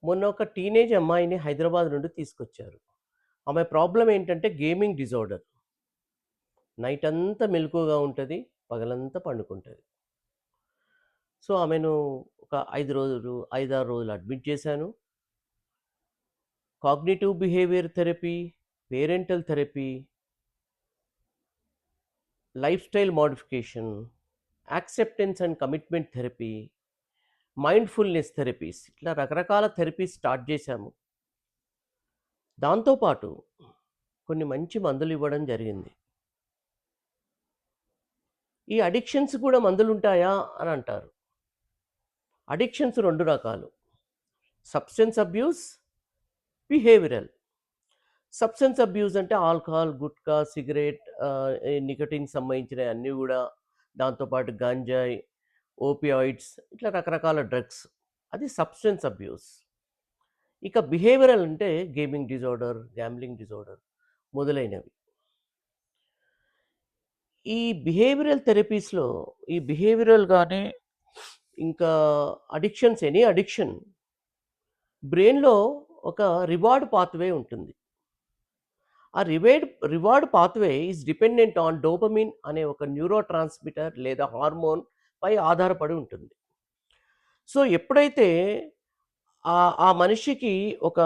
మొన్న ఒక టీనేజ్ అమ్మాయిని హైదరాబాద్ నుండి తీసుకొచ్చారు. ఆమె ప్రాబ్లమ్ ఏంటంటే గేమింగ్ డిజార్డర్. నైట్ అంతా మెలకువగా ఉంటది. పగలంతా పండుకుంటది. సో, ఆమెను ఒక 5 రోజులు, 5, 6 రోజులు అడ్మిట్ చేశాను. Cognitive behaviour therapy, parental therapy, life style modification, acceptance and commitment therapy, mindfulness therapies ఇట్లా రకరకాల థెరపీస్ స్టార్ట్ చేశాము. దాంతో పాటు కొన్ని మంచి మందులివ్వడం జరిగింది. ఈ అడిక్షన్స్ కూడా మందులుంటాయా అని అంటారు. అడిక్షన్స్ 2 రకాలు. Substance abuse, behavioural. Substance abuse అంటే ఆల్కహాల్, గుట్కా, సిగరెట్, ఈ నికోటిన్‌కి సంబంధించినయి అన్నీ గూడా, దాంతో పాటు గంజాయి, ఓపియాయిడ్స్ ఇట్లా రకరకాల డ్రగ్స్. అది సబ్‌స్టెన్స్ అబ్యూస్. ఇక బిహేవియరల్ అంటే గేమింగ్ డిజార్డర్, గ్యాంబ్లింగ్ డిజార్డర్ మొదలైనవి. ఈ బిహేవియరల్ థెరపీస్‌లో ఈ బిహేవియరల్ గానీ, ఇంకా అడిక్షన్స్ ఎనీ అడిక్షన్ బ్రెయిన్‌లో ఒక రివార్డ్ పాత్‌వే ఉంటుంది. ఆ reward pathway is dependent on dopamine అనే ఒక న్యూరో ట్రాన్స్‌మిటర్ లేదా హార్మోన్ పై ఆధారపడి ఉంటుంది. సో, ఎప్పుడైతే ఆ మనిషికి ఒక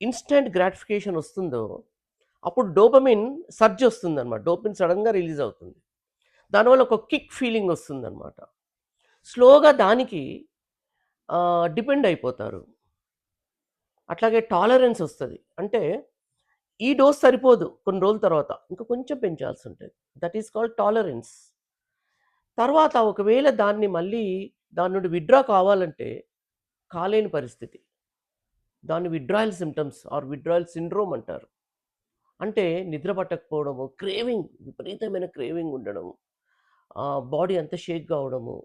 ఇన్‌స్టంట్ గ్రాటిఫికేషన్ వస్తుందో, అప్పుడు డోపమైన్ సర్జ్ వస్తుందన్నమాట. డోపమైన్ సడెన్‌గా రిలీజ్ అవుతుంది. దానివల్ల ఒక కిక్ ఫీలింగ్ వస్తుందన్నమాట. స్లోగా దానికి డిపెండ్ అయిపోతారు. అట్లాగే టాలరెన్స్ వస్తది. అంటే ఈ డోస్ సరిపోదు కొన్ని రోజుల తర్వాత. ఇంకా కొంచెం పెంచాల్సుంటది. That is called tolerance. తర్వాత ఒకవేళ దాని నుండి విత్‌డ్రా కావాలంటే కాలేని పరిస్థితి. దాన్ని withdrawal symptoms or withdrawal syndrome అంటారు. అంటే నిద్ర పట్టకపోవడము, విపరీతమైన క్రేవింగ్ ఉండడం, బాడీ అంతా షేక్ కావడము,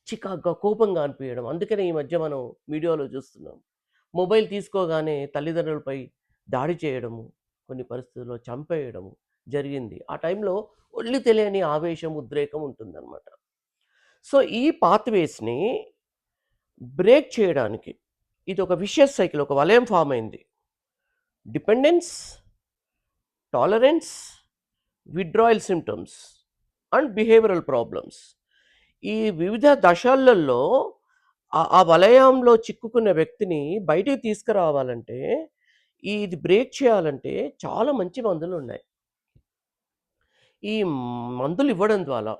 చికాకుగా, కోపంగా అనిపియడం. అందుకనే ఈ మధ్య మనం మీడియాలో చూస్తున్నాం. మొబైల్ తీసుకోగానే తల్లిదండ్రులపై దాడి చేయడము, కొన్ని పరిస్థితుల్లో చంపేయడము జరిగింది. ఆ టైంలో ఒళ్ళు తెలియని ఆవేశం, ఉద్రేకం ఉంటుందన్నమాట. సో, ఈ పాత్‌వేస్‌ని బ్రేక్ చేయడానికి ఇదొక విషియస్ సైకిల్, ఒక వలయం ఫార్మ్ అయింది. Dependence, tolerance, withdrawal symptoms and behavioural problems. ఈ వివిధ దశలలో ఆ వలయంలో చిక్కుకున్న వ్యక్తిని బయటికి తీసుకురావాలంటే, ఇది బ్రేక్ చేయాలంటే చాలా మంచి మందులున్నాయి. ఈ మందులివ్వడం ద్వారా,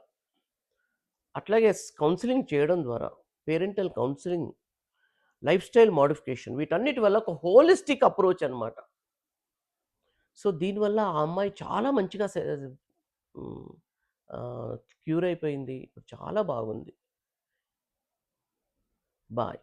అట్లాగే కౌన్సెలింగ్ చేయడం ద్వారా, parental counselling, life style modification వీటన్నిటి వల్ల ఒక హోలిస్టిక్ అప్రోచ్ అనమాట. సో, దీనివల్ల ఆ అమ్మాయి చాలా మంచిగా హ్మ్. క్యూర్ అయిపోయింది. ఇప్పుడు చాలా బాగుంది. బాయ్.